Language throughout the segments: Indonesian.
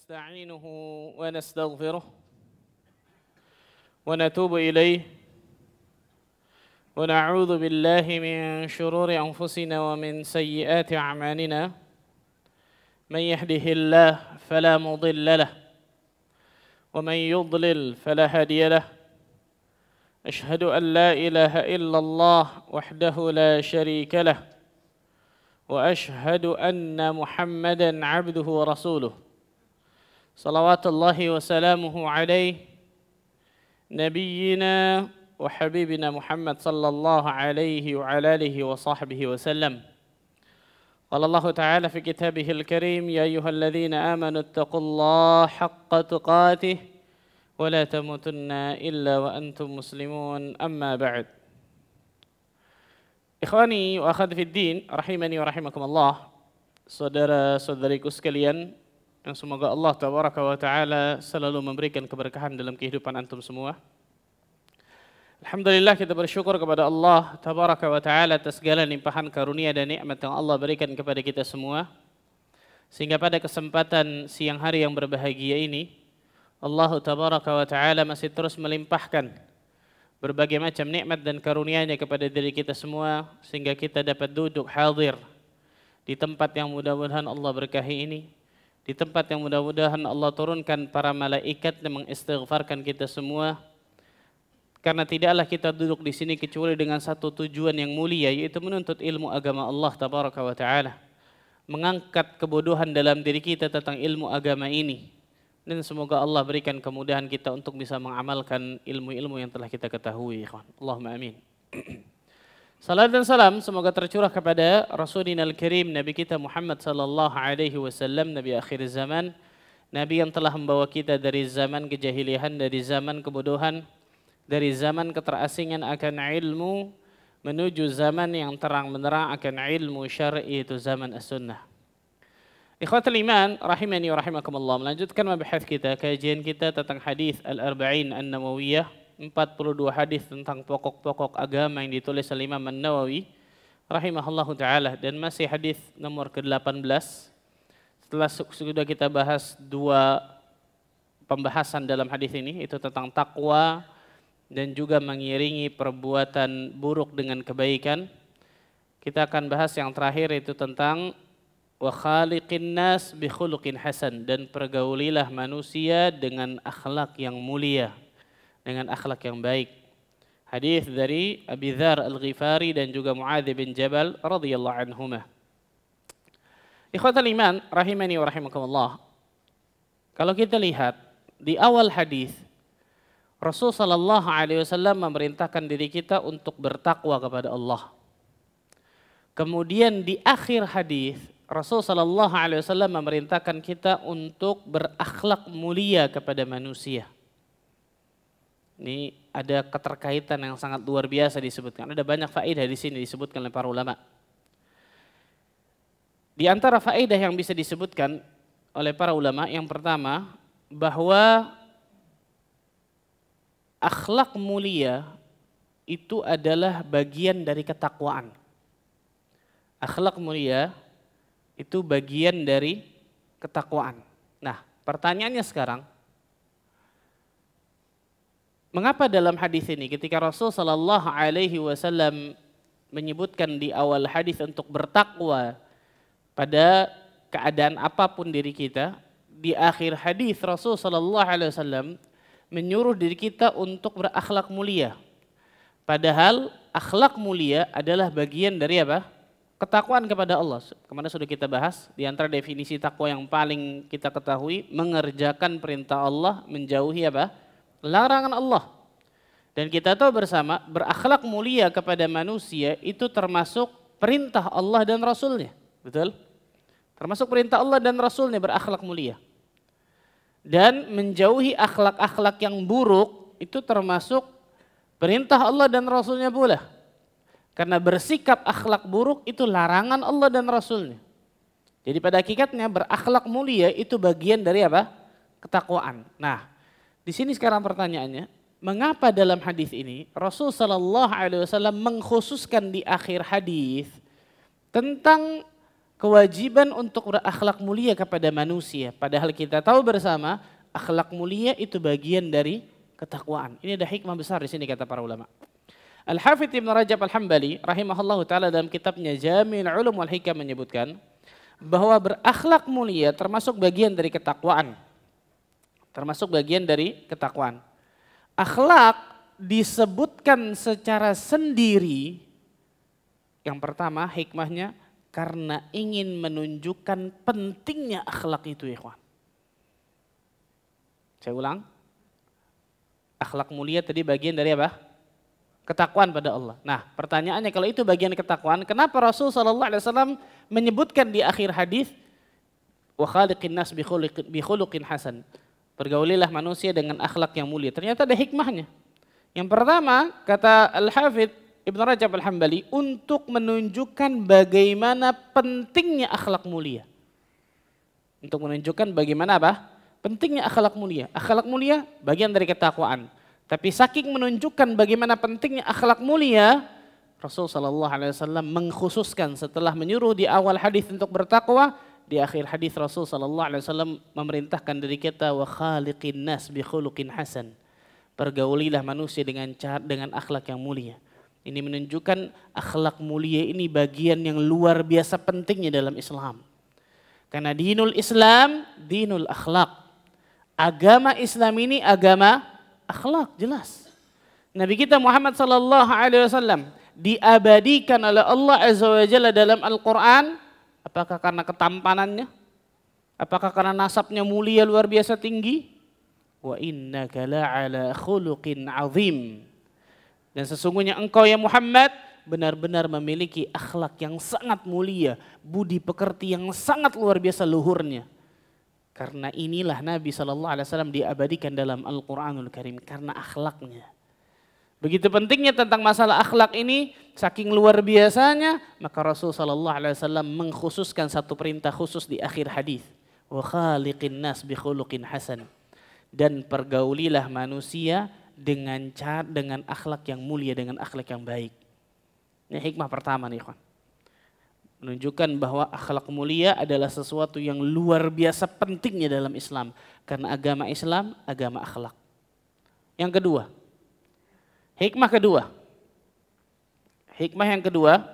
ونستعينه ونستغفره ونتوب إليه ونعوذ بالله من شرور أنفسنا ومن سيئات أعمالنا من يهده الله فلا مضل له ومن يضلل فلا هادي له أشهد أن لا إله إلا الله وحده لا شريك له وأشهد أن محمدا عبده ورسوله صلوات الله وسلامه عليه نبينا وحبيبنا محمد صلى الله عليه وعلى آله وصحبه وسلم. قال الله تعالى في كتابه الكريم: يا أيها الذين آمنوا اتقوا الله حق تقاته ولا تموتن إلا وأنتم مسلمون. أما بعد. Ikhwani wa akhwati fid din, rahimani wa rahimakumullah. Saudara-saudariku sekalian, yang semoga Allah tabaraka wa taala selalu memberikan keberkahan dalam kehidupan antum semua. Alhamdulillah, kita bersyukur kepada Allah tabaraka wa taala atas segala limpahan karunia dan nikmat yang Allah berikan kepada kita semua. Sehingga pada kesempatan siang hari yang berbahagia ini, Allah tabaraka wa taala masih terus melimpahkan berbagai macam nikmat dan karunia-Nya kepada diri kita semua, sehingga kita dapat duduk hadir di tempat yang mudah-mudahan Allah berkahi ini, di tempat yang mudah-mudahan Allah turunkan para malaikat yang mengistighfarkan kita semua. Karena tidaklah kita duduk di sini kecuali dengan satu tujuan yang mulia, yaitu menuntut ilmu agama Allah tabaraka wa taala, mengangkat kebodohan dalam diri kita tentang ilmu agama ini. Dan semoga Allah berikan kemudahan kita untuk bisa mengamalkan ilmu-ilmu yang telah kita ketahui. Allahumma amin. Salam dan salam semoga tercurah kepada Rasulina al-Karim, Nabi kita Muhammad sallallahu alaihi wasallam, Nabi akhir zaman, Nabi yang telah membawa kita dari zaman kejahilian, dari zaman kebodohan, dari zaman keterasingan akan ilmu, menuju zaman yang terang benderang akan ilmu syar'i, itu zaman as-sunnah. Ikhwatul iman, rahimani wa rahimakumullah. Melanjutkan mabahas kita, kajian kita tentang hadis Al-Arba'in An-Nawawiyah, 42 hadis tentang pokok-pokok agama yang ditulis oleh Imam An-Nawawi rahimahullahu taala, dan masih hadis nomor ke-18. Setelah sudah kita bahas dua pembahasan dalam hadis ini, itu tentang takwa dan juga mengiringi perbuatan buruk dengan kebaikan. Kita akan bahas yang terakhir, itu tentang wa khaliqin nas bi khuluqin hasan, dan pergaulilah manusia dengan akhlak yang mulia, dengan akhlak yang baik. Hadis dari Abi Dzar Al-Ghifari dan juga Muadz bin Jabal radhiyallahu anhuma. Ikhwatul iman, rahimani wa rahimakumullah. Kalau kita lihat di awal hadis, Rasul sallallahu alaihi wasallam memerintahkan diri kita untuk bertakwa kepada Allah. Kemudian di akhir hadis, Rasul sallallahu alaihi wasallam memerintahkan kita untuk berakhlak mulia kepada manusia. Ini ada keterkaitan yang sangat luar biasa disebutkan. Ada banyak faedah di sini disebutkan oleh para ulama. Di antara faedah yang bisa disebutkan oleh para ulama, yang pertama, bahwa akhlak mulia itu adalah bagian dari ketakwaan. Akhlak mulia itu bagian dari ketakwaan. Nah, pertanyaannya sekarang, mengapa dalam hadis ini ketika Rasul sallallahu alaihi wasallam menyebutkan di awal hadis untuk bertakwa pada keadaan apapun diri kita, di akhir hadis Rasul sallallahu alaihi wasallam menyuruh diri kita untuk berakhlak mulia. Padahal akhlak mulia adalah bagian dari apa? Ketakwaan kepada Allah. Kemarin sudah kita bahas, di antara definisi takwa yang paling kita ketahui, mengerjakan perintah Allah, menjauhi apa? Larangan Allah. Dan kita tahu bersama, berakhlak mulia kepada manusia itu termasuk perintah Allah dan Rasulnya. Betul? Termasuk perintah Allah dan Rasulnya berakhlak mulia. Dan menjauhi akhlak-akhlak yang buruk itu termasuk perintah Allah dan Rasulnya pula. Karena bersikap akhlak buruk itu larangan Allah dan Rasulnya. Jadi pada hakikatnya berakhlak mulia itu bagian dari apa? Ketakwaan. Nah, di sini sekarang pertanyaannya, mengapa dalam hadis ini Rasul sallallahu alaihi wasallam mengkhususkan di akhir hadis tentang kewajiban untuk berakhlak mulia kepada manusia. Padahal kita tahu bersama akhlak mulia itu bagian dari ketakwaan. Ini ada hikmah besar di sini kata para ulama. Al-Hafidz Ibn Rajab Al-Hambali rahimahullahu taala dalam kitabnya Jami'ul Ulum wal Hikam menyebutkan bahwa berakhlak mulia termasuk bagian dari ketakwaan. Termasuk bagian dari ketakwaan. Akhlak disebutkan secara sendiri. Yang pertama hikmahnya karena ingin menunjukkan pentingnya akhlak itu, ikhwan. Saya ulang. Akhlak mulia tadi bagian dari apa? Ketakwaan pada Allah. Nah, pertanyaannya kalau itu bagian ketakwaan, kenapa Rasul sallallahu alaihi wasallam menyebutkan di akhir hadis wa khaliqin nas bi khuluqin hasan. Pergaulilah manusia dengan akhlak yang mulia. Ternyata ada hikmahnya. Yang pertama, kata Al-Hafidz Ibn Rajab Al-Hambali, untuk menunjukkan bagaimana pentingnya akhlak mulia. Untuk menunjukkan bagaimana apa? Pentingnya akhlak mulia. Akhlak mulia bagian dari ketakwaan. Tapi saking menunjukkan bagaimana pentingnya akhlak mulia, Rasul sallallahu alaihi wasallam mengkhususkan setelah menyuruh di awal hadis untuk bertakwa, di akhir hadis Rasul sallallahu alaihi wasallam memerintahkan diri kita wa khaliqin nas bi khuluqin hasan. Pergaulilah manusia dengan akhlak yang mulia. Ini menunjukkan akhlak mulia ini bagian yang luar biasa pentingnya dalam Islam. Karena dinul Islam, dinul akhlak. Agama Islam ini agama akhlak, jelas. Nabi kita Muhammad sallallahu alaihi wasallam diabadikan oleh Allah Azza wa Jalla dalam Al-Quran. Apakah karena ketampanannya? Apakah karena nasabnya mulia luar biasa tinggi? Wa innaka la'ala khuluqin azim. Dan sesungguhnya engkau ya Muhammad benar-benar memiliki akhlak yang sangat mulia, budi pekerti yang sangat luar biasa luhurnya. Karena inilah Nabi SAW diabadikan dalam Al-Quranul Karim, karena akhlaknya. Begitu pentingnya tentang masalah akhlak ini, saking luar biasanya, maka Rasul SAW mengkhususkan satu perintah khusus di akhir hadis. Wa khaliqin nas bi khuluqin hasan. Dan pergaulilah manusia dengan akhlak yang mulia, dengan akhlak yang baik. Ini hikmah pertama nih, kawan. Menunjukkan bahwa akhlak mulia adalah sesuatu yang luar biasa pentingnya dalam Islam. Karena agama Islam, agama akhlak. Yang kedua, hikmah yang kedua,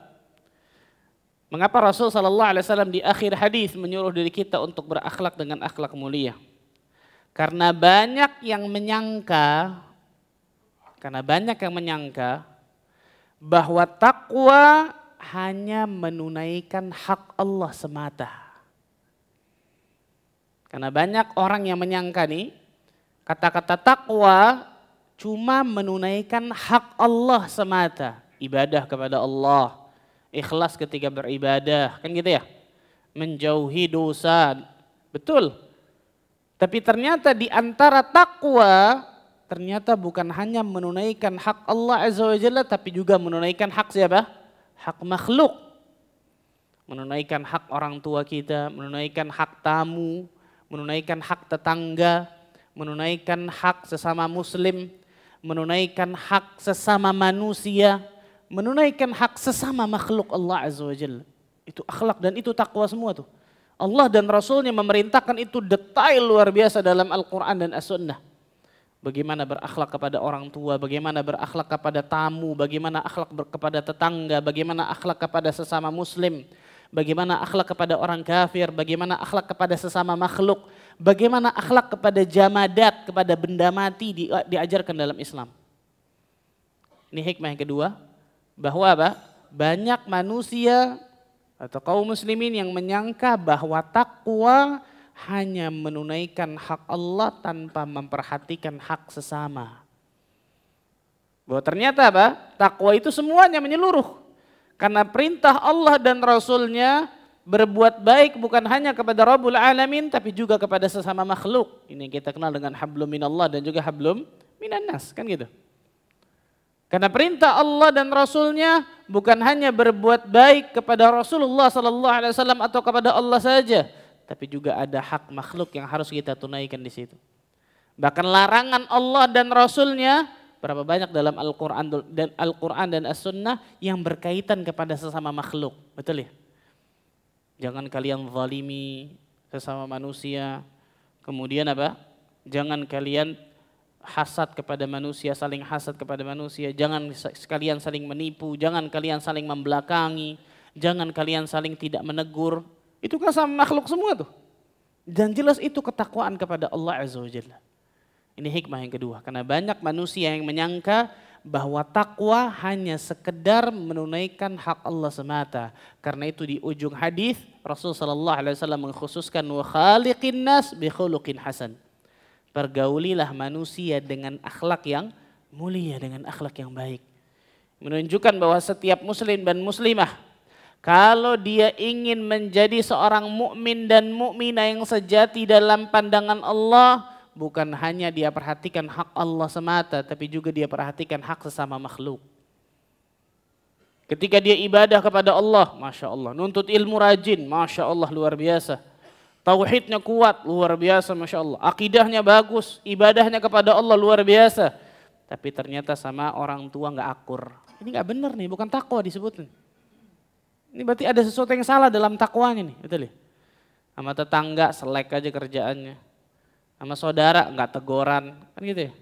mengapa Rasul SAW di akhir hadis menyuruh diri kita untuk berakhlak dengan akhlak mulia? Karena banyak yang menyangka bahwa takwa hanya menunaikan hak Allah semata. Karena banyak orang yang menyangka nih, kata-kata takwa cuma menunaikan hak Allah semata. Ibadah kepada Allah, ikhlas ketika beribadah, kan gitu ya. Menjauhi dosa, betul. Tapi ternyata di antara takwa, ternyata bukan hanya menunaikan hak Allah Azza wa Jalla, tapi juga menunaikan hak siapa? Hak makhluk, menunaikan hak orang tua kita, menunaikan hak tamu, menunaikan hak tetangga, menunaikan hak sesama muslim, menunaikan hak sesama manusia, menunaikan hak sesama makhluk Allah Azza wa Jalla. Itu akhlak dan itu takwa semua tuh. Allah dan Rasulnya memerintahkan itu detail luar biasa dalam Al-Quran dan As-Sunnah. Bagaimana berakhlak kepada orang tua, bagaimana berakhlak kepada tamu, bagaimana akhlak kepada tetangga, bagaimana akhlak kepada sesama muslim, bagaimana akhlak kepada orang kafir, bagaimana akhlak kepada sesama makhluk, bagaimana akhlak kepada jamadat, kepada benda mati diajarkan dalam Islam. Ini hikmah yang kedua, bahwa apa? Banyak manusia atau kaum muslimin yang menyangka bahwa takwa hanya menunaikan hak Allah tanpa memperhatikan hak sesama. Bahwa ternyata apa? Takwa itu semuanya menyeluruh. Karena perintah Allah dan Rasulnya berbuat baik bukan hanya kepada Rabbul Alamin tapi juga kepada sesama makhluk. Ini yang kita kenal dengan hablum minallah dan juga hablum minannas, kan gitu. Karena perintah Allah dan Rasulnya bukan hanya berbuat baik kepada Rasulullah SAW atau kepada Allah saja, tapi juga ada hak makhluk yang harus kita tunaikan di situ. Bahkan larangan Allah dan Rasulnya berapa banyak dalam Al-Quran dan As-Sunnah yang berkaitan kepada sesama makhluk, betul ya? Jangan kalian zalimi sesama manusia. Kemudian apa? Jangan kalian hasad kepada manusia, saling hasad kepada manusia. Jangan sekalian saling menipu, jangan kalian saling membelakangi, jangan kalian saling tidak menegur. Itu kan sama makhluk semua tuh. Dan jelas itu ketakwaan kepada Allah Azza wa Jalla. Ini hikmah yang kedua, karena banyak manusia yang menyangka bahwa takwa hanya sekedar menunaikan hak Allah semata. Karena itu di ujung hadis Rasulullah SAW mengkhususkan wa khaliqin nas bi khuluqin hasan. Pergaulilah manusia dengan akhlak yang mulia, dengan akhlak yang baik. Menunjukkan bahwa setiap muslim dan muslimah kalau dia ingin menjadi seorang mukmin dan mukminah yang sejati dalam pandangan Allah, bukan hanya dia perhatikan hak Allah semata, tapi juga dia perhatikan hak sesama makhluk. Ketika dia ibadah kepada Allah, Masya Allah. Nuntut ilmu rajin, Masya Allah, luar biasa. Tauhidnya kuat, luar biasa, Masya Allah. Akidahnya bagus, ibadahnya kepada Allah luar biasa. Tapi ternyata sama orang tua nggak akur. Ini nggak benar nih, bukan takwa disebutnya. Ini berarti ada sesuatu yang salah dalam takwanya nih, betul ya? Sama tetangga selek aja kerjaannya. Sama saudara nggak teguran, kan gitu ya.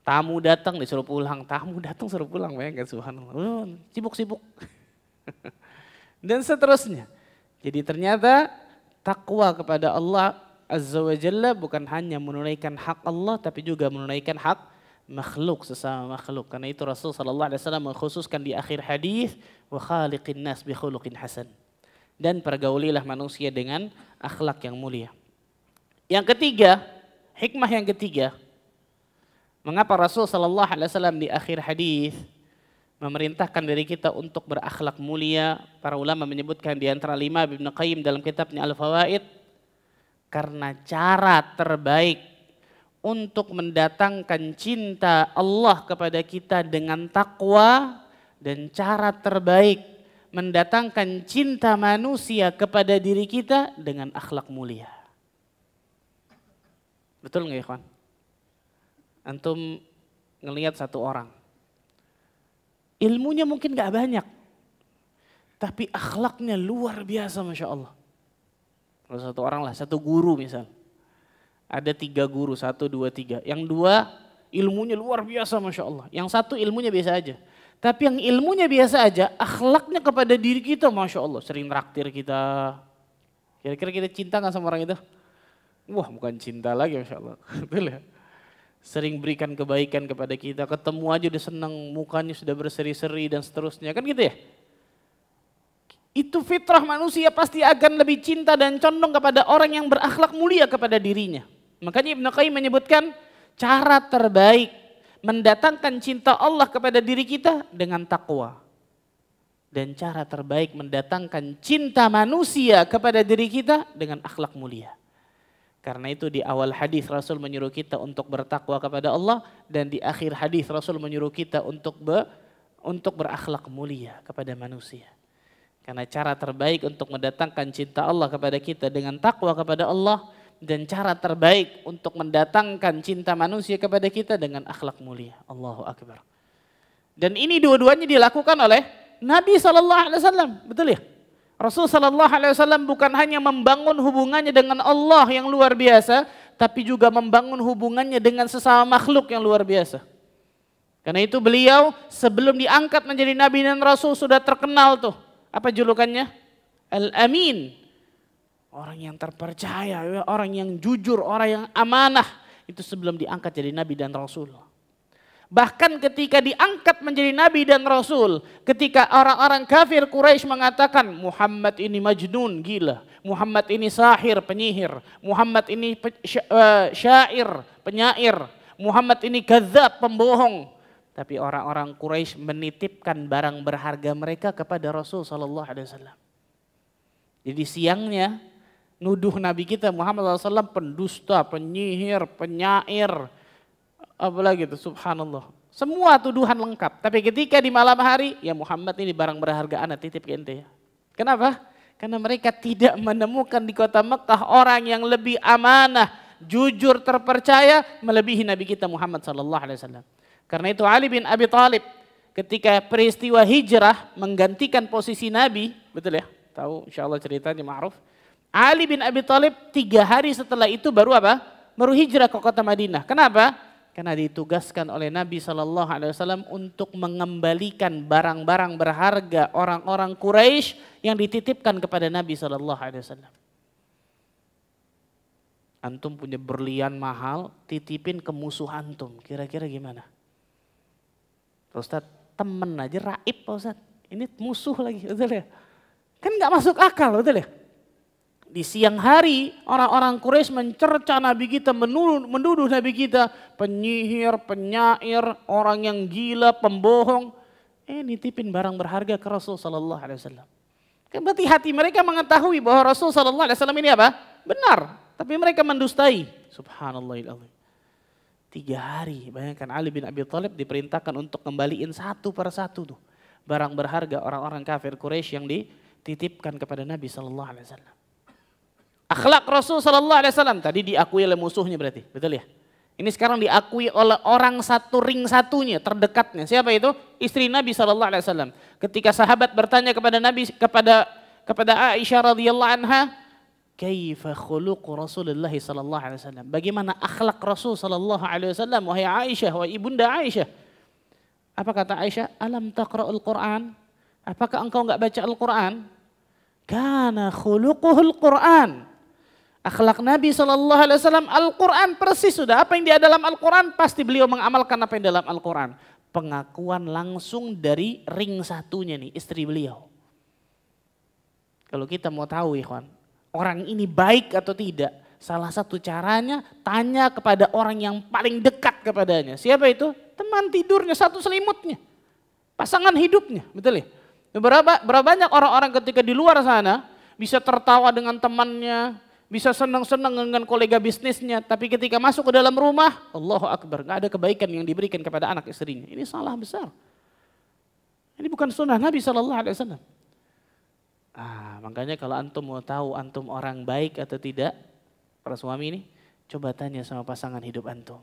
Tamu datang disuruh pulang, tamu datang suruh pulang, bayangkan subhanallah. Sibuk-sibuk. Dan seterusnya. Jadi ternyata takwa kepada Allah Azza wa Jalla bukan hanya menunaikan hak Allah, tapi juga menunaikan hak makhluk, sesama makhluk. Karena itu Rasul sallallahu alaihi wasallam mengkhususkan di akhir hadis wa khaliqin nas bi khuluqin hasan. Dan pergaulilah manusia dengan akhlak yang mulia. Yang ketiga, hikmah yang ketiga, mengapa Rasul sallallahu alaihi wasallam di akhir hadis memerintahkan diri kita untuk berakhlak mulia? Para ulama menyebutkan di antara 5 Ibnu Qayyim dalam kitabnya Al-Fawaid, karena cara terbaik untuk mendatangkan cinta Allah kepada kita dengan takwa, dan cara terbaik mendatangkan cinta manusia kepada diri kita dengan akhlak mulia. Betul nggak ikhwan? Antum ngelihat satu orang, ilmunya mungkin nggak banyak, tapi akhlaknya luar biasa, Masya Allah. Kalau satu orang lah, satu guru misal, ada 3 guru, 1, 2, 3. Yang 2 ilmunya luar biasa, Masya Allah. Yang 1 ilmunya biasa aja. Tapi yang ilmunya biasa aja, akhlaknya kepada diri kita, Masya Allah. Sering traktir kita. Kira-kira kita cinta nggak sama orang itu? Wah, bukan cinta lagi, Masya Allah. Betul ya? Sering berikan kebaikan kepada kita, ketemu aja udah senang, mukanya sudah berseri-seri dan seterusnya. Kan gitu ya? Itu fitrah manusia, pasti akan lebih cinta dan condong kepada orang yang berakhlak mulia kepada dirinya. Makanya Ibnu Qayyim menyebutkan cara terbaik mendatangkan cinta Allah kepada diri kita dengan takwa. Dan cara terbaik mendatangkan cinta manusia kepada diri kita dengan akhlak mulia. Karena itu di awal hadis Rasul menyuruh kita untuk bertakwa kepada Allah, dan di akhir hadis Rasul menyuruh kita untuk berakhlak mulia kepada manusia. Karena cara terbaik untuk mendatangkan cinta Allah kepada kita dengan takwa kepada Allah, dan cara terbaik untuk mendatangkan cinta manusia kepada kita dengan akhlak mulia. Allahu Akbar. Dan ini dua-duanya dilakukan oleh Nabi SAW, betul ya? Rasul sallallahu alaihi wasallam bukan hanya membangun hubungannya dengan Allah yang luar biasa, tapi juga membangun hubungannya dengan sesama makhluk yang luar biasa. Karena itu beliau sebelum diangkat menjadi nabi dan rasul sudah terkenal tuh. Apa julukannya? Al-Amin. Orang yang terpercaya, orang yang jujur, orang yang amanah. Itu sebelum diangkat jadi nabi dan rasul. Bahkan ketika diangkat menjadi nabi dan rasul, ketika orang-orang kafir Quraisy mengatakan Muhammad ini majnun, gila, Muhammad ini sahir, penyihir, Muhammad ini syair, penyair, Muhammad ini kadzab, pembohong. Tapi orang-orang Quraisy menitipkan barang berharga mereka kepada Rasul sallallahu alaihi wasallam. Jadi siangnya nuduh nabi kita Muhammad SAW pendusta, penyihir, penyair, apalagi itu, subhanallah. Semua tuduhan lengkap. Tapi ketika di malam hari, ya Muhammad ini barang berharga ana titip ke ente ya. Kenapa? Karena mereka tidak menemukan di kota Mekah orang yang lebih amanah, jujur, terpercaya melebihi Nabi kita Muhammad SAW. Karena itu Ali bin Abi Thalib ketika peristiwa hijrah menggantikan posisi Nabi, betul ya? tahu insya Allah ceritanya ma'ruf. Ali bin Abi Thalib 3 hari setelah itu baru apa? Baru hijrah ke kota Madinah. Kenapa? Karena ditugaskan oleh Nabi SAW untuk mengembalikan barang-barang berharga orang-orang Quraisy yang dititipkan kepada Nabi SAW. Antum punya berlian mahal, titipin ke musuh antum. Kira-kira gimana? Ustaz, temen aja raib Pak Ustaz. Ini musuh lagi, betul ya? Kan nggak masuk akal, betul ya? Di siang hari orang-orang Quraisy mencerca Nabi kita, menuduh Nabi kita penyihir, penyair, orang yang gila, pembohong. Nitipin barang berharga ke Rasul sallallahu alaihi wasallam. Kan berarti hati mereka mengetahui bahwa Rasul sallallahu alaihi wasallam ini apa? Benar, tapi mereka mendustai. Subhanallahilazim. 3 hari, bayangkan Ali bin Abi Thalib diperintahkan untuk kembaliin satu per satu tuh barang berharga orang-orang kafir Quraisy yang dititipkan kepada Nabi sallallahu alaihi wasallam. Akhlak Rasul sallallahu alaihi wasallam tadi diakui oleh musuhnya berarti, betul ya? Ini sekarang diakui oleh orang satu ring satunya, terdekatnya. Siapa itu? Istri Nabi sallallahu alaihi wasallam. Ketika sahabat bertanya kepada Nabi kepada Aisyah radhiyallahu anha, "Kaifa khuluqu Rasulullah sallallahu alaihi wasallam?" Bagaimana akhlak Rasul sallallahu alaihi wasallam wahai Aisyah, wahai ibunda Aisyah? Apa kata Aisyah? "Alam taqra'ul Qur'an?" Apakah engkau enggak baca Al-Qur'an? Kana khuluquhul Qur'an. Akhlak Nabi SAW, Al-Quran persis sudah. Apa yang dia dalam Al-Quran, pasti beliau mengamalkan apa yang dalam Al-Quran. Pengakuan langsung dari ring satunya nih, istri beliau. Kalau kita mau tahu ikhwan, orang ini baik atau tidak, salah satu caranya tanya kepada orang yang paling dekat kepadanya. Siapa itu? Teman tidurnya, satu selimutnya. Pasangan hidupnya, betul ya? Berapa banyak orang-orang ketika di luar sana bisa tertawa dengan temannya, bisa senang-senang dengan kolega bisnisnya, tapi ketika masuk ke dalam rumah, Allahu Akbar, gak ada kebaikan yang diberikan kepada anak istrinya. Ini salah besar. Ini bukan sunnah Nabi SAW. Makanya kalau antum mau tahu antum orang baik atau tidak, para suami ini, coba tanya sama pasangan hidup antum.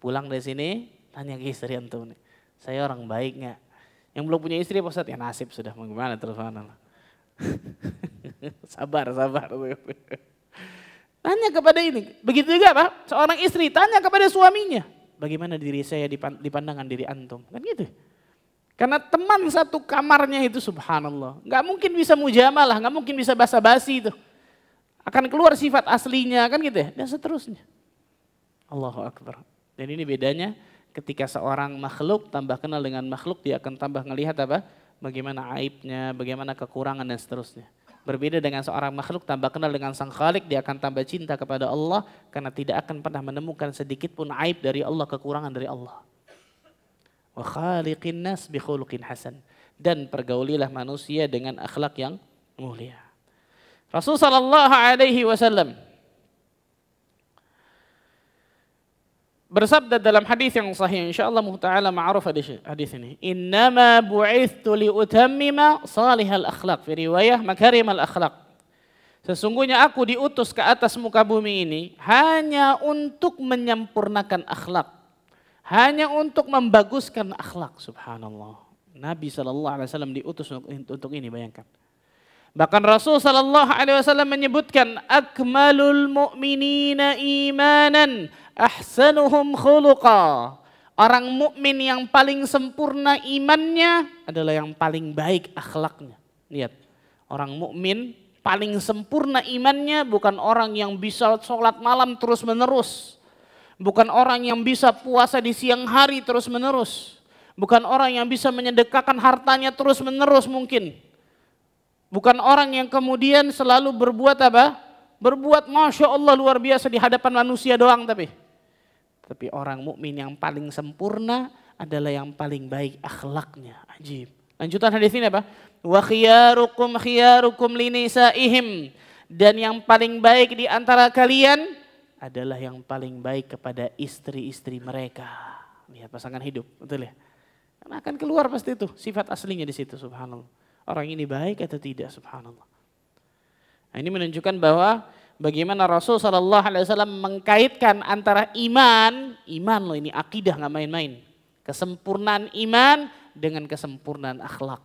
Pulang dari sini, tanya ke istri antum. Saya orang baik gak? Yang belum punya istri, Pak Ustaz, ya nasib sudah, mau gimana terus mana. Sabar. Tanya kepada ini. Begitu juga Pak, seorang istri tanya kepada suaminya. Bagaimana diri saya di pandangan diri antum. Kan gitu. Karena teman satu kamarnya itu subhanallah. Gak mungkin bisa mujamalah, gak mungkin bisa basa-basi itu. Akan keluar sifat aslinya kan gitu ya. Dan seterusnya. Allahu Akbar. Dan ini bedanya ketika seorang makhluk tambah kenal dengan makhluk, dia akan tambah ngelihat apa? Bagaimana aibnya, bagaimana kekurangan dan seterusnya. Berbeda dengan seorang makhluk tambah kenal dengan sang Khalik, dia akan tambah cinta kepada Allah karena tidak akan pernah menemukan sedikit pun aib dari Allah, kekurangan dari Allah. Wa khaliqin nas bi khuluqin hasan, dan pergaulilah manusia dengan akhlak yang mulia. Rasul sallallahu alaihi wasallam bersabda dalam hadis yang sahih, insyaallah taala ma'ruf hadis ini. Innama bu'ithtu liutammima salihal akhlaq, fi riwayah makarimal akhlaq. Sesungguhnya aku diutus ke atas muka bumi ini hanya untuk menyempurnakan akhlak. Hanya untuk membaguskan akhlak, subhanallah. Nabi SAW diutus untuk ini, bayangkan. Bahkan Rasul SAW menyebutkan akmalul mu'minina imanan ahsanuhum khuluqa. Orang mukmin yang paling sempurna imannya adalah yang paling baik akhlaknya. Lihat, orang mukmin paling sempurna imannya bukan orang yang bisa sholat malam terus menerus. Bukan orang yang bisa puasa di siang hari terus menerus. Bukan orang yang bisa menyedekahkan hartanya terus menerus mungkin. Bukan orang yang kemudian selalu berbuat apa? Berbuat Masya Allah luar biasa di hadapan manusia doang tapi orang mukmin yang paling sempurna adalah yang paling baik akhlaknya. Ajib. Lanjutan hadis ini apa? Wa khiyarukum linisaihim, dan yang paling baik di antara kalian adalah yang paling baik kepada istri-istri mereka. Lihat pasangan hidup, betul ya? Karena akan keluar pasti itu sifat aslinya di situ, subhanallah. Orang ini baik atau tidak, subhanallah. Nah, ini menunjukkan bahwa bagaimana Rasul SAW mengkaitkan antara iman loh ini akidah nggak main-main. Kesempurnaan iman dengan kesempurnaan akhlak.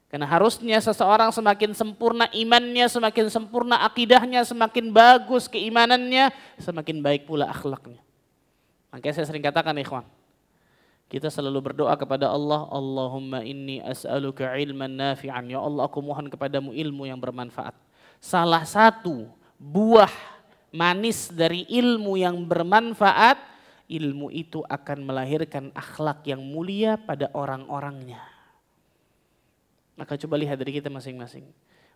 Karena harusnya seseorang semakin sempurna imannya, semakin sempurna akidahnya, semakin bagus keimanannya, semakin baik pula akhlaknya. Makanya saya sering katakan ikhwan, kita selalu berdoa kepada Allah, Allahumma inni as'aluka ilman nafi'an. Ya Allah, aku mohon kepadamu ilmu yang bermanfaat. Salah satu buah manis dari ilmu yang bermanfaat, ilmu itu akan melahirkan akhlak yang mulia pada orang-orangnya. Maka coba lihat dari kita masing-masing.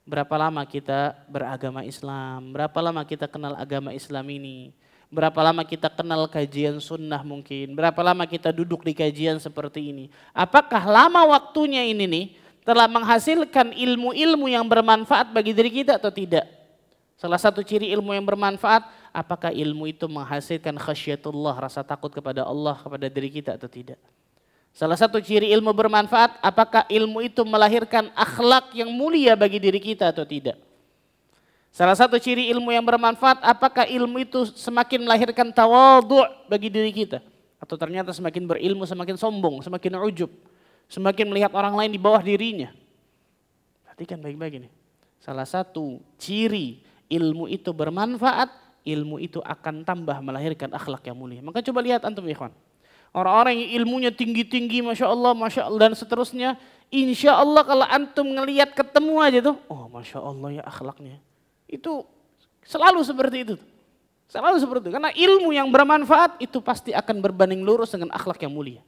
Berapa lama kita beragama Islam, berapa lama kita kenal agama Islam ini, berapa lama kita kenal kajian sunnah mungkin, berapa lama kita duduk di kajian seperti ini. Apakah lama waktunya ini nih telah menghasilkan ilmu-ilmu yang bermanfaat bagi diri kita atau tidak? Salah satu ciri ilmu yang bermanfaat, apakah ilmu itu menghasilkan khasyatullah, rasa takut kepada Allah, kepada diri kita atau tidak? Salah satu ciri ilmu bermanfaat, apakah ilmu itu melahirkan akhlak yang mulia bagi diri kita atau tidak? Salah satu ciri ilmu yang bermanfaat, apakah ilmu itu semakin melahirkan tawadhu' bagi diri kita? Atau ternyata semakin berilmu semakin sombong, semakin ujub, semakin melihat orang lain di bawah dirinya? Perhatikan baik-baik ini. Salah satu ciri ilmu itu bermanfaat, ilmu itu akan tambah melahirkan akhlak yang mulia. Maka coba lihat antum ikhwan. Orang-orang yang ilmunya tinggi-tinggi, Masya Allah, dan seterusnya. Insya Allah kalau antum ngelihat ketemu aja tuh, oh Masya Allah ya akhlaknya. Itu selalu seperti itu. Selalu seperti itu. Karena ilmu yang bermanfaat itu pasti akan berbanding lurus dengan akhlak yang mulia.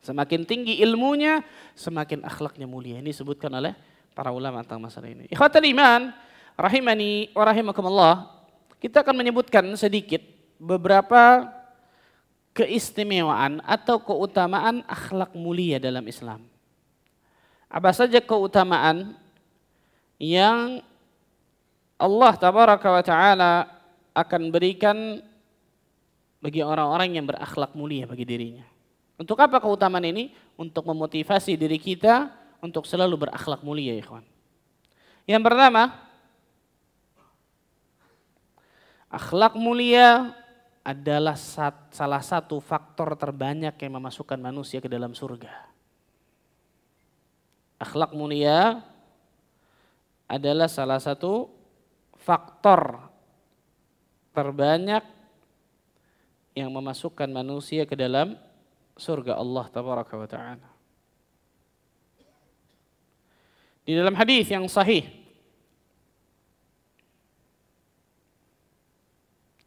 Semakin tinggi ilmunya, semakin akhlaknya mulia. Ini disebutkan oleh para ulama tentang masalah ini. Ikhwatal iman, rahimani wa rahimakumullah. Kita akan menyebutkan sedikit beberapa keistimewaan atau keutamaan akhlak mulia dalam Islam. Apa saja keutamaan yang Allah tabaraka wa ta'ala akan berikan bagi orang-orang yang berakhlak mulia bagi dirinya. Untuk apa keutamaan ini? Untuk memotivasi diri kita untuk selalu berakhlak mulia, ikhwan. Yang pertama, akhlak mulia adalah salah satu faktor terbanyak yang memasukkan manusia ke dalam surga. Akhlak mulia adalah salah satu faktor terbanyak yang memasukkan manusia ke dalam surga Allah tabaraka wa ta'ala. Di dalam hadis yang sahih,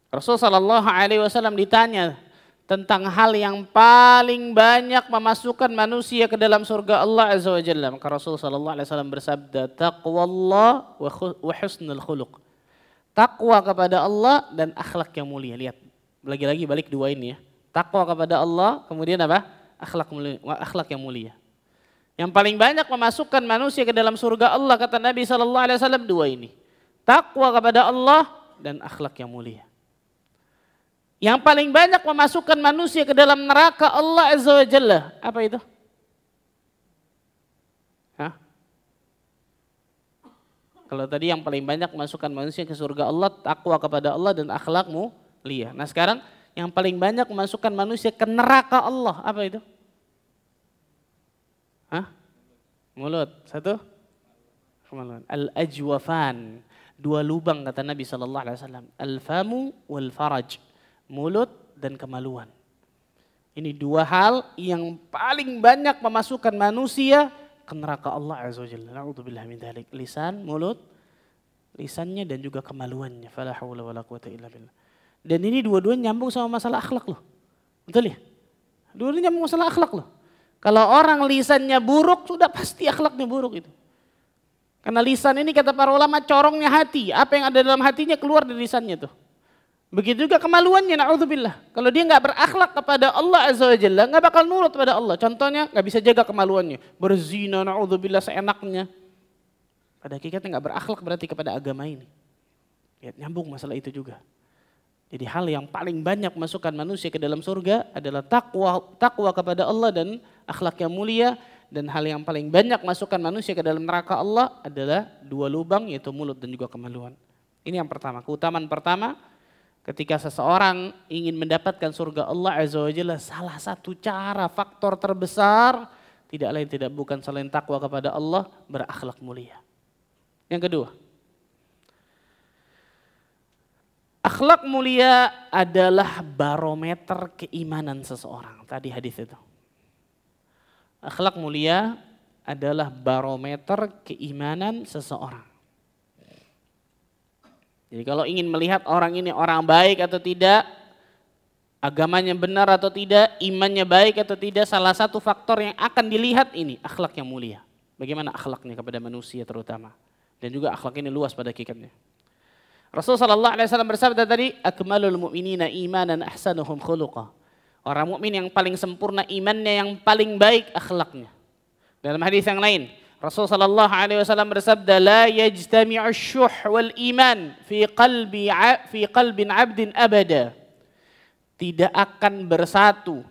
Rasul sallallahu alaihi wasallam ditanya tentang hal yang paling banyak memasukkan manusia ke dalam surga Allah azza wa jalla. Maka Rasul sallallahu alaihi wasallam bersabda, taqwallah wa husnul khuluq. Takwa kepada Allah dan akhlak yang mulia. Lihat, lagi-lagi balik dua ini ya. Takwa kepada Allah, kemudian apa? Akhlak yang mulia. Yang paling banyak memasukkan manusia ke dalam surga Allah, kata Nabi sallallahu alaihi wasallam, dua ini. Takwa kepada Allah dan akhlak yang mulia. Yang paling banyak memasukkan manusia ke dalam neraka Allah azza wa jalla, apa itu? Hah? Kalau tadi yang paling banyak memasukkan manusia ke surga Allah, takwa kepada Allah dan akhlak mulia. Nah sekarang yang paling banyak memasukkan manusia ke neraka Allah, apa itu? Hah? Mulut. Satu? Al-ajwafan. Dua lubang kata Nabi SAW. Al-famu wal-faraj. Mulut dan kemaluan. Ini dua hal yang paling banyak memasukkan manusia ke neraka Allah Azza wa Jalla. Na'udzubillah min dzalik. Lisan, mulut, lisannya dan juga kemaluannya. Fala haula wala quwata illa billah. Dan ini dua-duanya nyambung sama masalah akhlak loh. Betul ya? Dua-duanya nyambung masalah akhlak loh. Kalau orang lisannya buruk, sudah pasti akhlaknya buruk itu. Karena lisan ini kata para ulama corongnya hati. Apa yang ada dalam hatinya keluar dari lisannya tuh. Begitu juga kemaluannya, na'udzubillah. Kalau dia nggak berakhlak kepada Allah Azza wa Jalla, nggak bakal nurut pada Allah. Contohnya nggak bisa jaga kemaluannya. Berzina, na'udzubillah, seenaknya. Pada hakikatnya nggak berakhlak berarti kepada agama ini. Ya, nyambung masalah itu juga. Jadi hal yang paling banyak masukkan manusia ke dalam surga adalah takwa kepada Allah dan akhlak yang mulia. Dan hal yang paling banyak masukkan manusia ke dalam neraka Allah adalah dua lubang, yaitu mulut dan juga kemaluan. Ini yang pertama, keutamaan pertama. Ketika seseorang ingin mendapatkan surga Allah Azza wa Jalla, salah satu cara, faktor terbesar tidak lain tidak bukan selain takwa kepada Allah, berakhlak mulia. Yang kedua, akhlak mulia adalah barometer keimanan seseorang. Tadi hadis itu. Akhlak mulia adalah barometer keimanan seseorang. Jadi kalau ingin melihat orang ini orang baik atau tidak, agamanya benar atau tidak, imannya baik atau tidak, salah satu faktor yang akan dilihat ini akhlak yang mulia. Bagaimana akhlaknya kepada manusia terutama. Dan juga akhlak ini luas pada hakikatnya. Rasulullah SAW bersabda tadi, akmalul mu'minina imanan ahsanuhum khuluqa. Orang mukmin yang paling sempurna imannya, yang paling baik akhlaknya. Dalam hadis yang lain, Rasulullah SAW bersabda, la yajtami'u syuh wal iman fi qalbin abdin abada. Tidak akan bersatu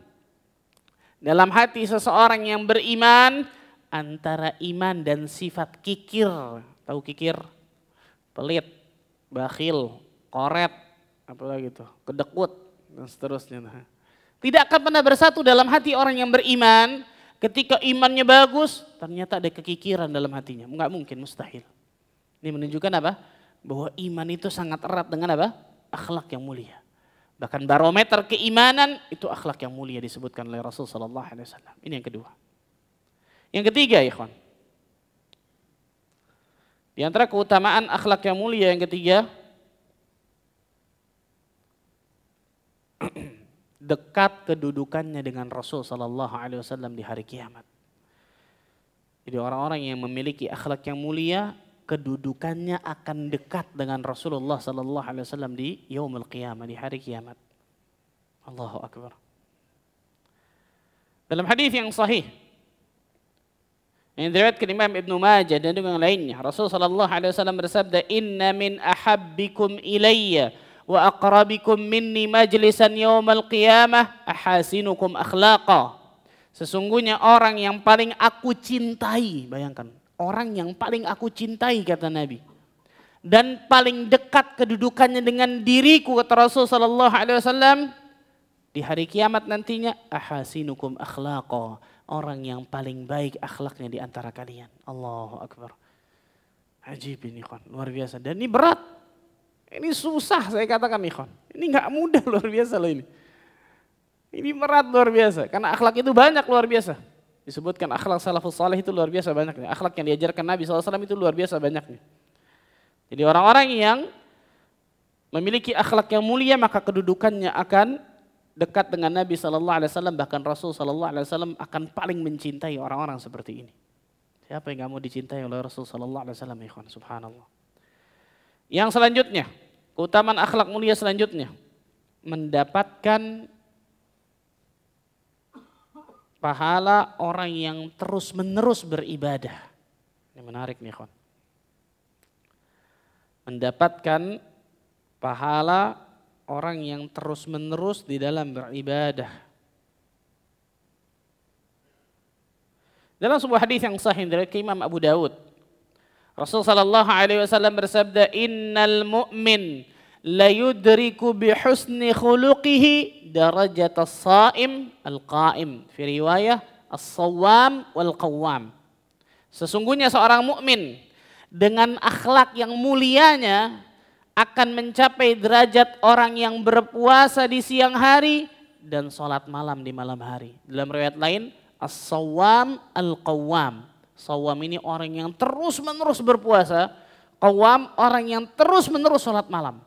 dalam hati seseorang yang beriman antara iman dan sifat kikir. Tahu kikir? Pelit, bakhil, koret, apalagi itu, kedekut dan seterusnya. Tidak akan pernah bersatu dalam hati orang yang beriman ketika imannya bagus, ternyata ada kekikiran dalam hatinya. Enggak mungkin, mustahil. Ini menunjukkan apa? Bahwa iman itu sangat erat dengan apa? Akhlak yang mulia. Bahkan barometer keimanan itu akhlak yang mulia disebutkan oleh Rasulullah SAW. Ini yang kedua. Yang ketiga, ikhwan. Di antara keutamaan akhlak yang mulia yang ketiga, dekat kedudukannya dengan Rasul SAW di hari kiamat. Jadi orang-orang yang memiliki akhlak yang mulia, kedudukannya akan dekat dengan Rasulullah SAW di yaumul qiyamah, di hari kiamat. Allahu Akbar. Dalam hadis yang sahih, yang diriwayatkan Imam Ibnu Majah dan juga yang lainnya, Rasulullah SAW bersabda, inna min ahabbikum ilayya wa aqrabikum minni majlisan yaumal qiyamah ahasinukum akhlaqa. Sesungguhnya orang yang paling aku cintai, bayangkan, orang yang paling aku cintai kata Nabi, dan paling dekat kedudukannya dengan diriku kata Rasul sallallahu alaihi wasallam di hari kiamat nantinya, ahasinukum akhlaqa, orang yang paling baik akhlaknya di antara kalian. Allahu Akbar. Ajib ini kan, luar biasa. Dan ini berat. Ini susah saya katakan ikhwan. Ini enggak mudah, luar biasa loh ini. Ini berat luar biasa. Karena akhlak itu banyak luar biasa. Disebutkan akhlak salafus salih itu luar biasa banyaknya. Akhlak yang diajarkan Nabi SAW itu luar biasa banyaknya. Jadi orang-orang yang memiliki akhlak yang mulia maka kedudukannya akan dekat dengan Nabi SAW, bahkan Rasul SAW akan paling mencintai orang-orang seperti ini. Siapa yang gak mau dicintai oleh Rasul SAW, ikhwan, subhanallah. Yang selanjutnya, keutamaan akhlak mulia selanjutnya, mendapatkan pahala orang yang terus-menerus beribadah. Ini menarik nih, ikhwan. Mendapatkan pahala orang yang terus-menerus di dalam beribadah. Dalam sebuah hadis yang sahih dari Imam Abu Dawud, Rasul sallallahu alaihi wasallam bersabda, "Innal mu'min la yudriku bi husni khuluqihi darajat as-shaim al-qa'im." Fi riwayah as-shawwam wal qawwam. Sesungguhnya seorang mukmin dengan akhlak yang mulianya akan mencapai derajat orang yang berpuasa di siang hari dan sholat malam di malam hari. Dalam riwayat lain, as-shawwam al-qawwam. Shawwam ini orang yang terus-menerus berpuasa, qawwam orang yang terus-menerus sholat malam.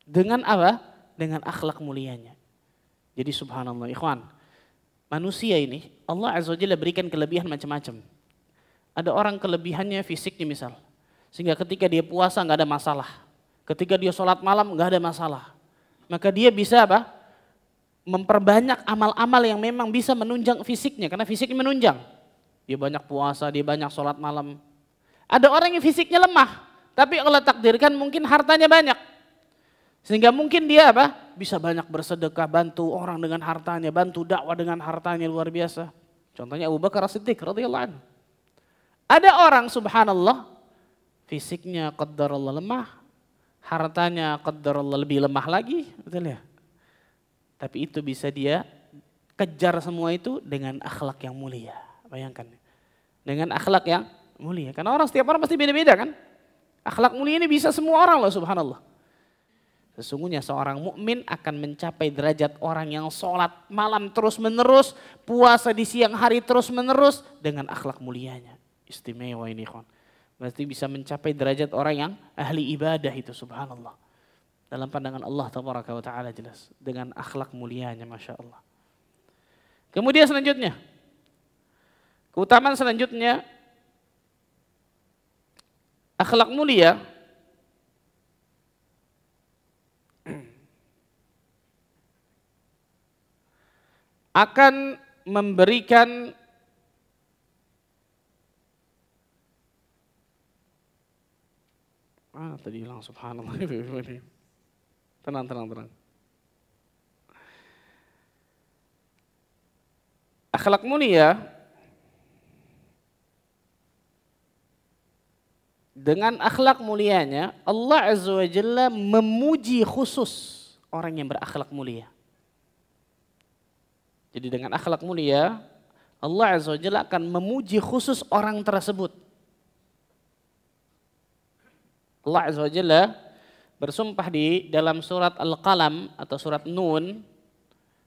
Dengan apa? Dengan akhlak mulianya. Jadi subhanallah ikhwan, manusia ini Allah Azza wa Jalla berikan kelebihan macam-macam. Ada orang kelebihannya fisiknya misal, sehingga ketika dia puasa nggak ada masalah. Ketika dia sholat malam nggak ada masalah. Maka dia bisa apa? Memperbanyak amal-amal yang memang bisa menunjang fisiknya. Karena fisiknya menunjang. Dia banyak puasa, dia banyak sholat malam. Ada orang yang fisiknya lemah. Tapi Allah takdirkan mungkin hartanya banyak. Sehingga mungkin dia apa? Bisa banyak bersedekah, bantu orang dengan hartanya, bantu dakwah dengan hartanya, luar biasa. Contohnya Abu Bakar As-Siddiq radhiyallahu anhu. Ada orang subhanallah, fisiknya qaddarallah lemah, hartanya qaddarallah lebih lemah lagi, betul ya? Tapi itu bisa dia Kejar semua itu dengan akhlak yang mulia. Bayangkan. Dengan akhlak yang mulia. Karena setiap orang pasti beda-beda kan. Akhlak mulia ini bisa semua orang loh, subhanallah. Sesungguhnya seorang mukmin akan mencapai derajat orang yang sholat malam terus menerus, puasa di siang hari terus menerus dengan akhlak mulianya. Istimewa ini kawan. Berarti bisa mencapai derajat orang yang ahli ibadah itu, subhanallah. Dalam pandangan Allah tabaraka wa ta'ala jelas. Dengan akhlak mulianya, masya Allah. Kemudian selanjutnya, keutamaan selanjutnya, akhlak mulia akan memberikan tadi hilang subhanallah. Tenang. Akhlak mulia dengan akhlak mulianya Allah Azza wa Jalla memuji khusus orang yang berakhlak mulia. Jadi dengan akhlak mulia, Allah Azza wa Jalla akan memuji khusus orang tersebut. Allah Azza wa Jalla bersumpah di dalam surat Al-Qalam atau surat Nun,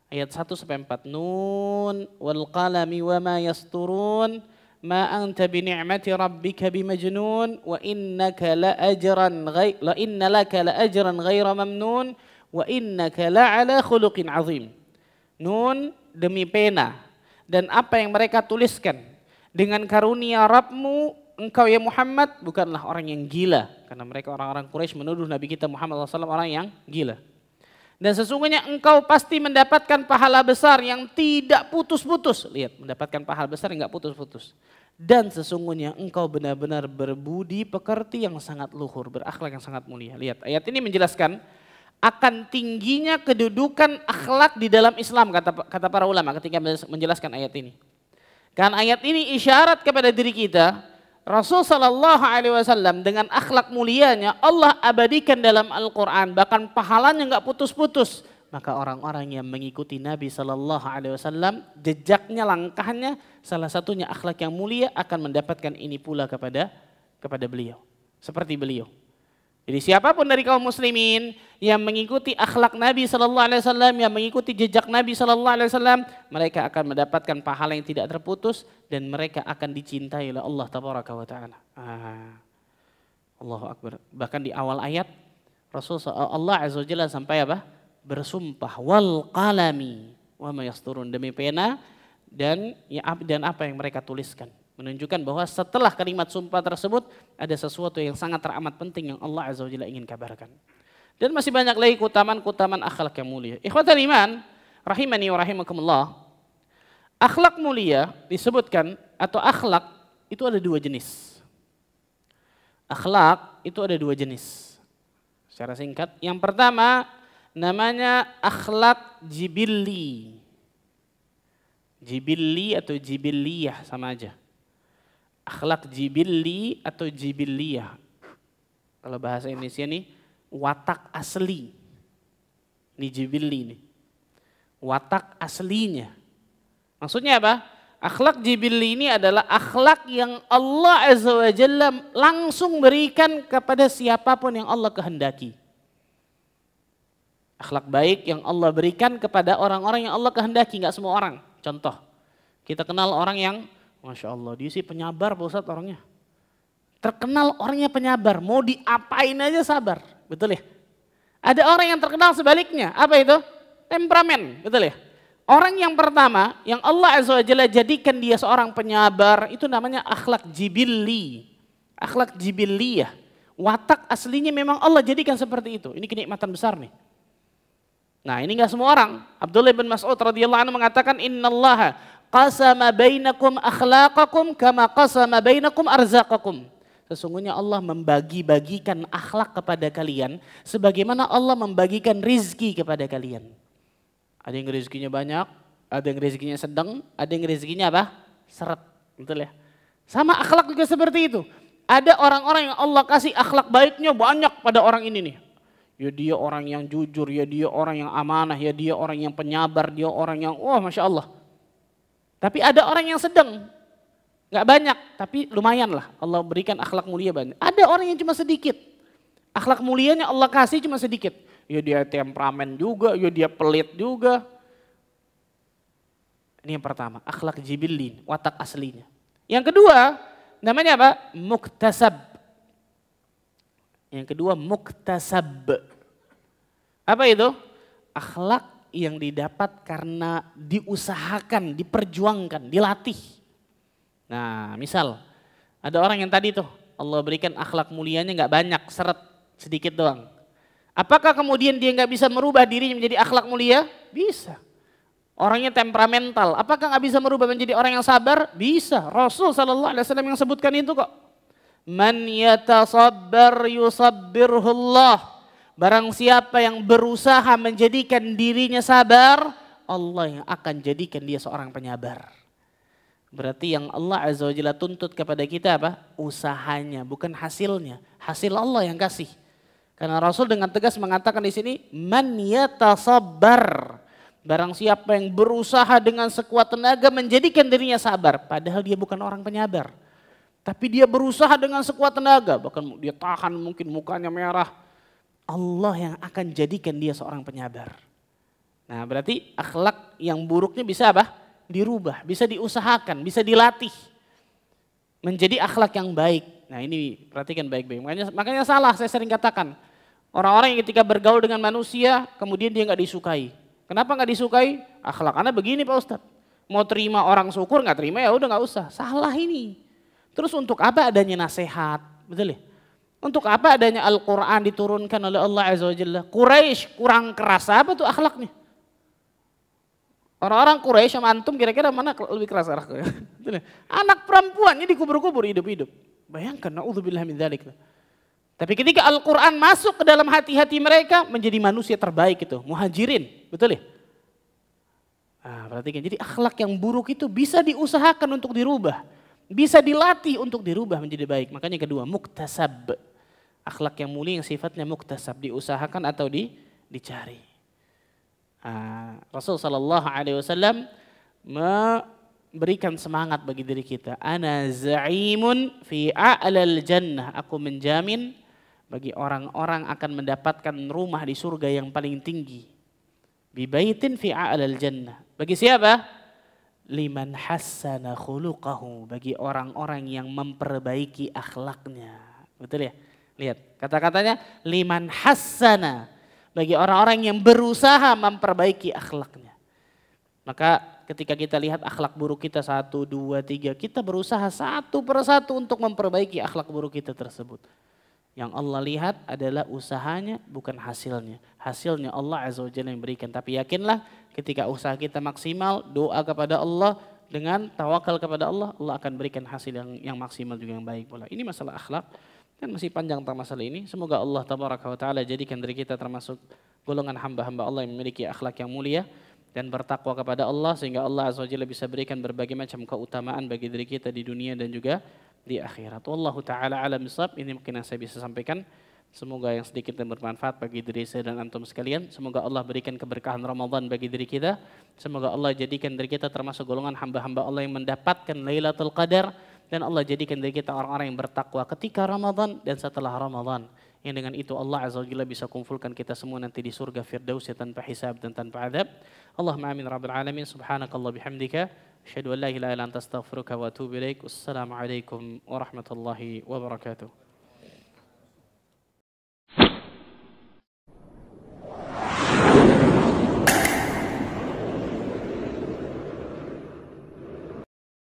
ayat 1-4. Nun wal qalami wa ma yasturun, ma anta bi ni'mati rabbika bimajnun, wa innaka la inna laka la ajran ghaira mamnun, wa innaka la ala khuluqin azim. Nun, demi pena dan apa yang mereka tuliskan. Dengan karunia Rabbmu, engkau ya Muhammad bukanlah orang yang gila. Karena mereka orang-orang Quraisy menuduh Nabi kita Muhammad SAW orang yang gila. Dan sesungguhnya engkau pasti mendapatkan pahala besar yang tidak putus-putus. Lihat, mendapatkan pahala besar yang tidak putus-putus. Dan sesungguhnya engkau benar-benar berbudi pekerti yang sangat luhur, berakhlak yang sangat mulia. Lihat, ayat ini menjelaskan akan tingginya kedudukan akhlak di dalam Islam, kata para ulama ketika menjelaskan ayat ini. Karena ayat ini isyarat kepada diri kita, Rasul sallallahu alaihi wasallam dengan akhlak mulianya Allah abadikan dalam Al-Qur'an, bahkan pahalanya enggak putus-putus. Maka orang-orang yang mengikuti Nabi sallallahu alaihi wasallam, jejaknya, langkahnya, salah satunya akhlak yang mulia akan mendapatkan ini pula kepada beliau. Seperti beliau. Jadi siapapun dari kaum muslimin yang mengikuti akhlak Nabi sallallahu alaihi wasallam, yang mengikuti jejak Nabi sallallahu alaihi wasallam, mereka akan mendapatkan pahala yang tidak terputus dan mereka akan dicintai oleh Allah tabaraka wa taala. Allahu akbar. Bahkan di awal ayat Allah azza wajalla sampai apa? Bersumpah wal qalami wa ma yasturun, demi pena dan apa yang mereka tuliskan. Menunjukkan bahwa setelah kalimat sumpah tersebut ada sesuatu yang sangat teramat penting yang Allah Azza wa Jalla ingin kabarkan. Dan masih banyak lagi keutamaan akhlak yang mulia. Ikhwatal iman, rahimani wa rahimakumullah. Akhlak mulia disebutkan atau akhlak itu ada dua jenis. Akhlak itu ada dua jenis. Secara singkat, yang pertama namanya akhlak jibilli. Jibilli atau jibilliyah sama aja. Akhlak jibilli atau jibilliyah. Kalau bahasa Indonesia nih watak asli. Ini jibilli nih. Watak aslinya. Maksudnya apa? Akhlak jibilli ini adalah akhlak yang Allah Azza wa Jalla langsung berikan kepada siapapun yang Allah kehendaki. Akhlak baik yang Allah berikan kepada orang-orang yang Allah kehendaki, enggak semua orang. Contoh, kita kenal orang yang Masya Allah, dia sih penyabar Pak Ustadz orangnya. Terkenal orangnya penyabar, mau diapain aja sabar, betul ya? Ada orang yang terkenal sebaliknya, apa itu? Temperamen, betul ya? Orang yang pertama, yang Allah Azza wa Jalla jadikan dia seorang penyabar, itu namanya akhlak jibilli. Akhlak jibilliyah. Watak aslinya memang Allah jadikan seperti itu. Ini kenikmatan besar nih. Nah ini enggak semua orang. Abdullah bin Mas'ud radhiyallahu anhu mengatakan, innallaha qasama bainakum akhlaqakum kama qasama bainakum arzaqakum. Sesungguhnya Allah membagi-bagikan akhlak kepada kalian sebagaimana Allah membagikan rizki kepada kalian. Ada yang rezekinya banyak, ada yang rezekinya sedang, ada yang rezekinya apa? Seret, betul ya? Sama akhlak juga seperti itu. Ada orang-orang yang Allah kasih akhlak baiknya banyak pada orang ini nih. Ya dia orang yang jujur, ya dia orang yang amanah, ya dia orang yang penyabar, dia orang yang wah Masya Allah. Tapi ada orang yang sedang, nggak banyak, tapi lumayan lah. Allah berikan akhlak mulia banyak. Ada orang yang cuma sedikit, akhlak mulianya Allah kasih cuma sedikit. Ya dia temperamen juga, ya dia pelit juga. Ini yang pertama, akhlak jibillin, watak aslinya. Yang kedua, namanya apa? Muktasab. Yang kedua muktasab. Apa itu? Akhlak yang didapat karena diusahakan, diperjuangkan, dilatih. Nah misal ada orang yang tadi tuh Allah berikan akhlak mulianya nggak banyak, sedikit doang. Apakah kemudian dia nggak bisa merubah dirinya menjadi akhlak mulia? Bisa. Orangnya temperamental, apakah nggak bisa merubah menjadi orang yang sabar? Bisa. Rasul Shallallahu Alaihi Wasallam yang sebutkan itu kok. Man yatasabbar yusabbirhullah. Barang siapa yang berusaha menjadikan dirinya sabar, Allah yang akan jadikan dia seorang penyabar. Berarti yang Allah Azza wa Jalla tuntut kepada kita apa? Usahanya, bukan hasilnya. Hasil Allah yang kasih. Karena Rasul dengan tegas mengatakan di sini, man yatasabbar. Barang siapa yang berusaha dengan sekuat tenaga menjadikan dirinya sabar, padahal dia bukan orang penyabar. Tapi dia berusaha dengan sekuat tenaga, bahkan dia tahan mungkin mukanya merah. Allah yang akan jadikan dia seorang penyabar. Nah berarti akhlak yang buruknya bisa apa? Dirubah, bisa diusahakan, bisa dilatih. Menjadi akhlak yang baik. Nah ini perhatikan baik-baik. Makanya salah saya sering katakan. Orang-orang yang ketika bergaul dengan manusia, kemudian dia nggak disukai. Kenapa nggak disukai? Akhlak Anda begini Pak Ustadz. Mau terima orang syukur, nggak terima ya udah nggak usah. Salah ini. Terus untuk apa adanya nasihat? Betul ya? Untuk apa adanya Al-Quran diturunkan oleh Allah Azza wa Jalla? Quraisy kurang keras apa tuh akhlaknya? Orang-orang Quraisy sama antum kira-kira mana lebih keras akhlaknya? Anak perempuannya dikubur-kubur hidup-hidup. Bayangkan, na'udzubillah min dzalik. Tapi ketika Al-Quran masuk ke dalam hati-hati mereka menjadi manusia terbaik itu. Muhajirin, betul ya? Nah, perhatikan, jadi akhlak yang buruk itu bisa diusahakan untuk dirubah. Bisa dilatih untuk dirubah menjadi baik. Makanya kedua, muktasab. Akhlak yang mulia yang sifatnya muktasab. Diusahakan atau dicari. Rasul Sallallahu Alaihi Wasallam memberikan semangat bagi diri kita. Ana za'imun fi a'lal jannah. Aku menjamin bagi orang-orang akan mendapatkan rumah di surga yang paling tinggi. Bi baitin fi a'lal jannah. Bagi siapa? Liman hassana khuluqahu, bagi orang-orang yang memperbaiki akhlaknya. Betul ya? Lihat, kata-katanya liman hassana, bagi orang-orang yang berusaha memperbaiki akhlaknya. Maka ketika kita lihat akhlak buruk kita 1, 2, 3, kita berusaha satu persatu untuk memperbaiki akhlak buruk kita tersebut. Yang Allah lihat adalah usahanya bukan hasilnya. Hasilnya Allah Azza wa Jalla yang berikan. Tapi yakinlah ketika usaha kita maksimal, doa kepada Allah dengan tawakal kepada Allah, Allah akan berikan hasil yang maksimal juga yang baik pula. Ini masalah akhlak dan masih panjang tentang masalah ini. Semoga Allah Tabaraka wa Ta'ala jadikan dari kita termasuk golongan hamba-hamba Allah yang memiliki akhlak yang mulia dan bertakwa kepada Allah sehingga Allah Azza wa Jalla bisa berikan berbagai macam keutamaan bagi diri kita di dunia dan juga di akhirat. Wallahu ta'ala alam bisawab. Ini mungkin yang saya bisa sampaikan. Semoga yang sedikit dan bermanfaat bagi diri saya dan antum sekalian. Semoga Allah berikan keberkahan Ramadan bagi diri kita. Semoga Allah jadikan diri kita termasuk golongan hamba-hamba Allah yang mendapatkan Lailatul Qadar. Dan Allah jadikan diri kita orang-orang yang bertakwa ketika Ramadan dan setelah Ramadan. Yang dengan itu Allah Azza wa Jalla bisa kumpulkan kita semua nanti di surga Firdaus tanpa hisab dan tanpa adab. Allahumma amin rabbil alamin. Subhanakallah bihamdika. Asyhadu an la ilaha illa anta astaghfiruka wa atubu ilaik. Wassalamualaikum warahmatullahi wabarakatuh.